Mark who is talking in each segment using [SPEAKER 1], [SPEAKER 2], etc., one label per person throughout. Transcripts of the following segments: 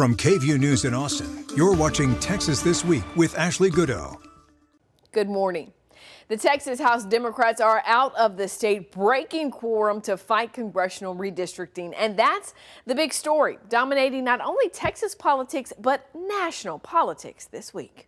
[SPEAKER 1] From KVUE News in Austin, you're watching Texas This Week with Ashley Goodo.
[SPEAKER 2] Good morning. The Texas House Democrats are out of the state, breaking quorum to fight congressional redistricting. And that's the big story, dominating not only Texas politics, but national politics this week.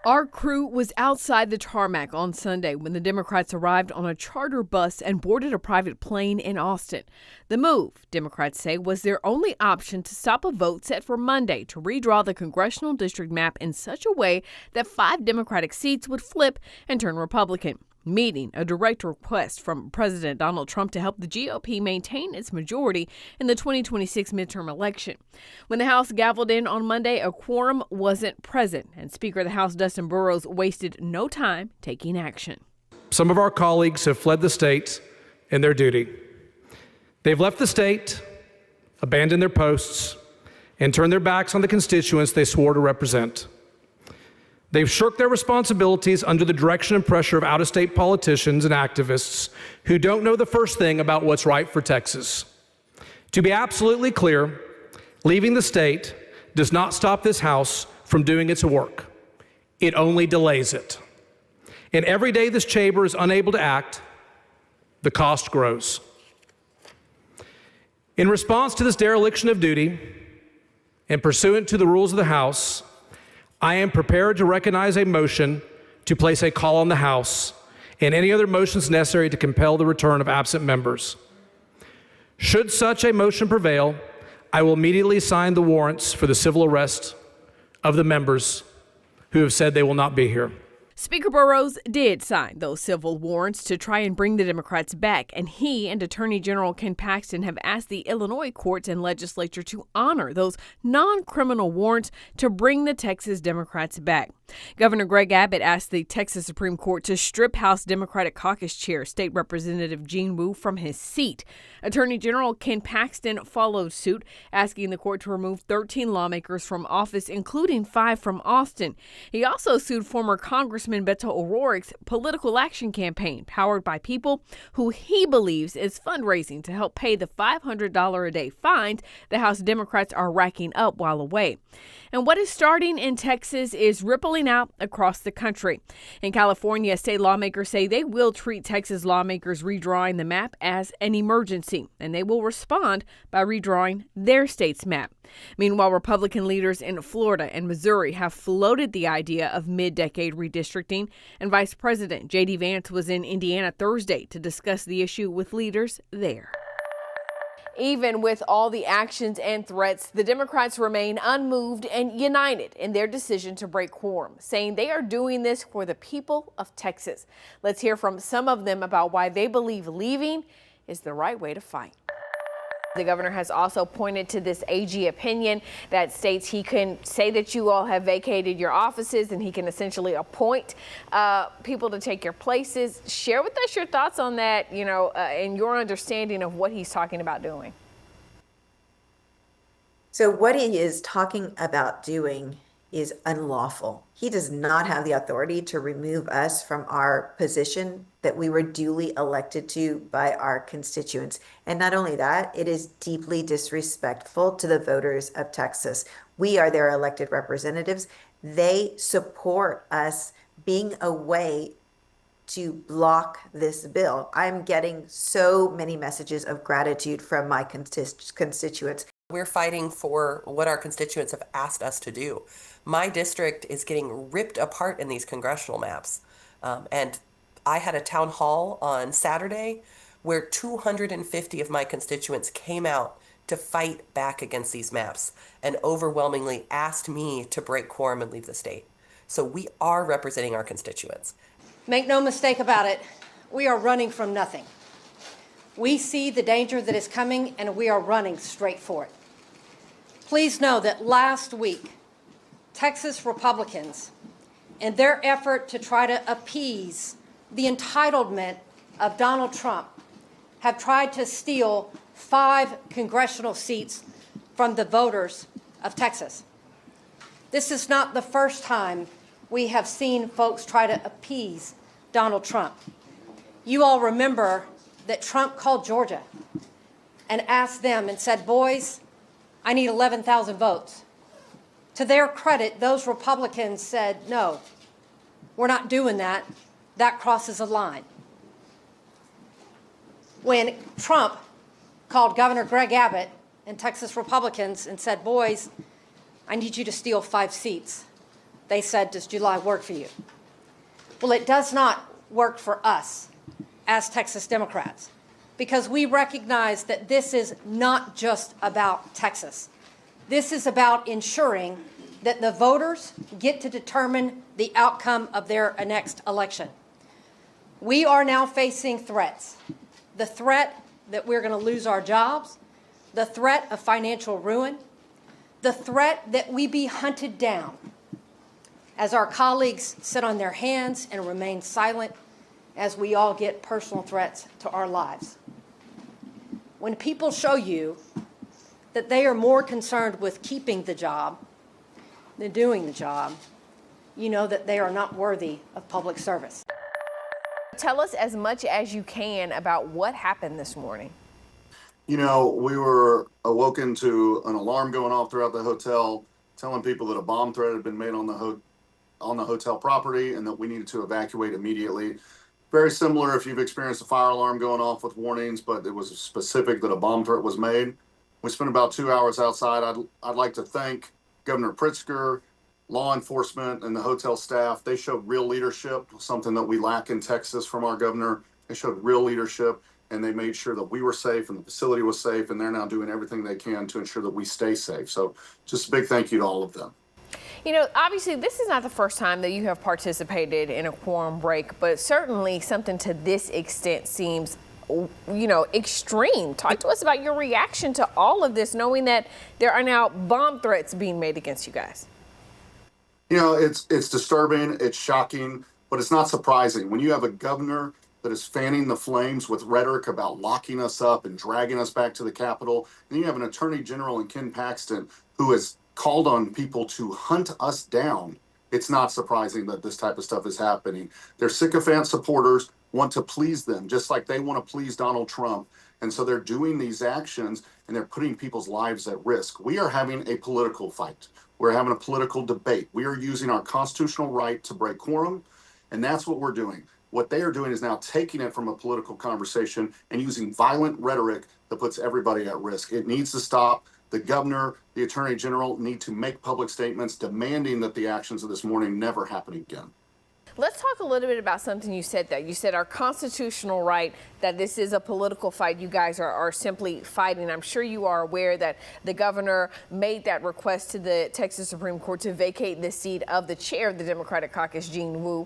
[SPEAKER 2] Our crew was outside the tarmac on Sunday when the Democrats arrived on a charter bus and boarded a private plane in Austin. The move, Democrats say, was their only option to stop a vote set for Monday to redraw the congressional district map in such a way that 5 Democratic seats would flip and turn Republican, meeting a direct request from President Donald Trump to help the GOP maintain its majority in the 2026 midterm election. When the House gavelled in on Monday, a quorum wasn't present, and Speaker of the House Dustin Burrows wasted no time taking action.
[SPEAKER 3] Some of our colleagues have fled the state in their duty. They've left the state, abandoned their posts, and turned their backs on the constituents they swore to represent. They've shirked their responsibilities under the direction and pressure of out-of-state politicians and activists who don't know the first thing about what's right for Texas. To be absolutely clear, leaving the state does not stop this House from doing its work. It only delays it. And every day this chamber is unable to act, the cost grows. In response to this dereliction of duty, and pursuant to the rules of the House, I am prepared to recognize a motion to place a call on the House and any other motions necessary to compel the return of absent members. Should such a motion prevail, I will immediately sign the warrants for the civil arrest of the members who have said they will not be here.
[SPEAKER 2] Speaker Burrows did sign those civil warrants to try and bring the Democrats back, and he and Attorney General Ken Paxton have asked the Illinois courts and legislature to honor those non-criminal warrants to bring the Texas Democrats back. Governor Greg Abbott asked the Texas Supreme Court to strip House Democratic Caucus Chair State Representative Gene Wu from his seat. Attorney General Ken Paxton followed suit, asking the court to remove 13 lawmakers from office, including 5 from Austin. He also sued former Congressman Beto O'Rourke's political action campaign, powered by people who he believes is fundraising to help pay the $500 a day fines the House Democrats are racking up while away. And what is starting in Texas is rippling out across the country. In California, state lawmakers say they will treat Texas lawmakers redrawing the map as an emergency, and they will respond by redrawing their state's map. Meanwhile, Republican leaders in Florida and Missouri have floated the idea of mid-decade redistricting, and Vice President J.D. Vance was in Indiana Thursday to discuss the issue with leaders there. Even with all the actions and threats, the Democrats remain unmoved and united in their decision to break quorum, saying they are doing this for the people of Texas. Let's hear from some of them about why they believe leaving is the right way to fight. The governor has also pointed to this AG opinion that states he can say that you all have vacated your offices and he can essentially appoint people to take your places. Share with us your thoughts on that, and your understanding of what he's talking about doing.
[SPEAKER 4] So what he is talking about doing is unlawful. He does not have the authority to remove us from our position that we were duly elected to by our constituents. And not only that, it is deeply disrespectful to the voters of Texas. We are their elected representatives. They support us being a way to block this bill. I'm getting so many messages of gratitude from my constituents.
[SPEAKER 5] We're fighting for what our constituents have asked us to do. My district is getting ripped apart in these congressional maps. And I had a town hall on Saturday where 250 of my constituents came out to fight back against these maps and overwhelmingly asked me to break quorum and leave the state. So we are representing our constituents.
[SPEAKER 6] Make no mistake about it, we are running from nothing. We see the danger that is coming, and we are running straight for it. Please know that last week, Texas Republicans, in their effort to try to appease the entitlement of Donald Trump, have tried to steal 5 congressional seats from the voters of Texas. This is not the first time we have seen folks try to appease Donald Trump. You all remember that Trump called Georgia and asked them and said, boys, I need 11,000 votes. To their credit, those Republicans said, no, we're not doing that. That crosses a line. When Trump called Governor Greg Abbott and Texas Republicans and said, boys, I need you to steal 5 seats, they said, does July work for you? Well, it does not work for us as Texas Democrats, because we recognize that this is not just about Texas. This is about ensuring that the voters get to determine the outcome of their next election. We are now facing threats. The threat that we're going to lose our jobs, the threat of financial ruin, the threat that we be hunted down as our colleagues sit on their hands and remain silent as we all get personal threats to our lives. When people show you that they are more concerned with keeping the job than doing the job, you know that they are not worthy of public service.
[SPEAKER 2] Tell us as much as you can about what happened this morning.
[SPEAKER 7] You know, we were awoken to an alarm going off throughout the hotel, telling people that a bomb threat had been made on the hotel property and that we needed to evacuate immediately. Very similar if you've experienced a fire alarm going off with warnings, but it was specific that a bomb threat was made. We spent about 2 hours outside. I'd like to thank Governor Pritzker, law enforcement, and the hotel staff. They showed real leadership, something that we lack in Texas from our governor. They showed real leadership, and they made sure that we were safe and the facility was safe, and they're now doing everything they can to ensure that we stay safe. So just a big thank you to all of them.
[SPEAKER 2] You know, obviously, this is not the first time that you have participated in a quorum break, but certainly something to this extent seems, you know, extreme. Talk to us about your reaction to all of this, knowing that there are now bomb threats being made against you guys.
[SPEAKER 7] You know, it's disturbing, it's shocking, but it's not surprising. When you have a governor that is fanning the flames with rhetoric about locking us up and dragging us back to the Capitol, and you have an attorney general in Ken Paxton who has called on people to hunt us down, it's not surprising that this type of stuff is happening. Their sycophant supporters want to please them, just like they want to please Donald Trump. And so they're doing these actions and they're putting people's lives at risk. We are having a political fight. We're having a political debate. We are using our constitutional right to break quorum, and that's what we're doing. What they are doing is now taking it from a political conversation and using violent rhetoric that puts everybody at risk. It needs to stop. The governor, the attorney general need to make public statements demanding that the actions of this morning never happen again.
[SPEAKER 2] Let's talk a little bit about something you said there. You said our constitutional right, that this is a political fight. You guys are simply fighting. I'm sure you are aware that the governor made that request to the Texas Supreme Court to vacate the seat of the chair of the Democratic caucus, Jean Wu.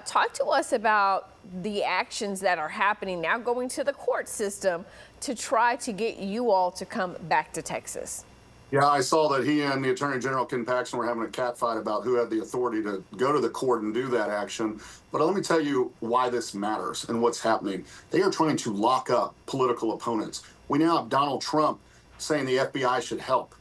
[SPEAKER 2] Talk to us about the actions that are happening now, going to the court system to try to get you all to come back to Texas.
[SPEAKER 7] Yeah, I saw that he and the Attorney General Ken Paxton were having a catfight about who had the authority to go to the court and do that action. But let me tell you why this matters and what's happening. They are trying to lock up political opponents. We now have Donald Trump saying the FBI should help.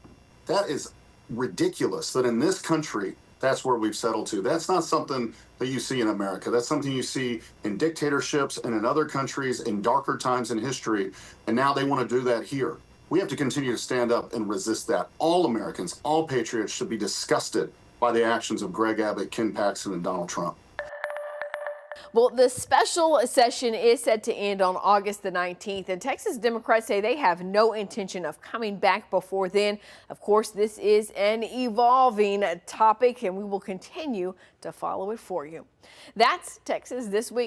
[SPEAKER 7] That is ridiculous that in this country, that's where we've settled to. That's not something that you see in America. That's something you see in dictatorships and in other countries in darker times in history. And now they want to do that here. We have to continue to stand up and resist that. All Americans, all patriots should be disgusted by the actions of Greg Abbott, Ken Paxton, and Donald Trump.
[SPEAKER 2] Well, the special session is set to end on August the 19th, and Texas Democrats say they have no intention of coming back before then. Of course, this is an evolving topic, and we will continue to follow it for you. That's Texas This Week.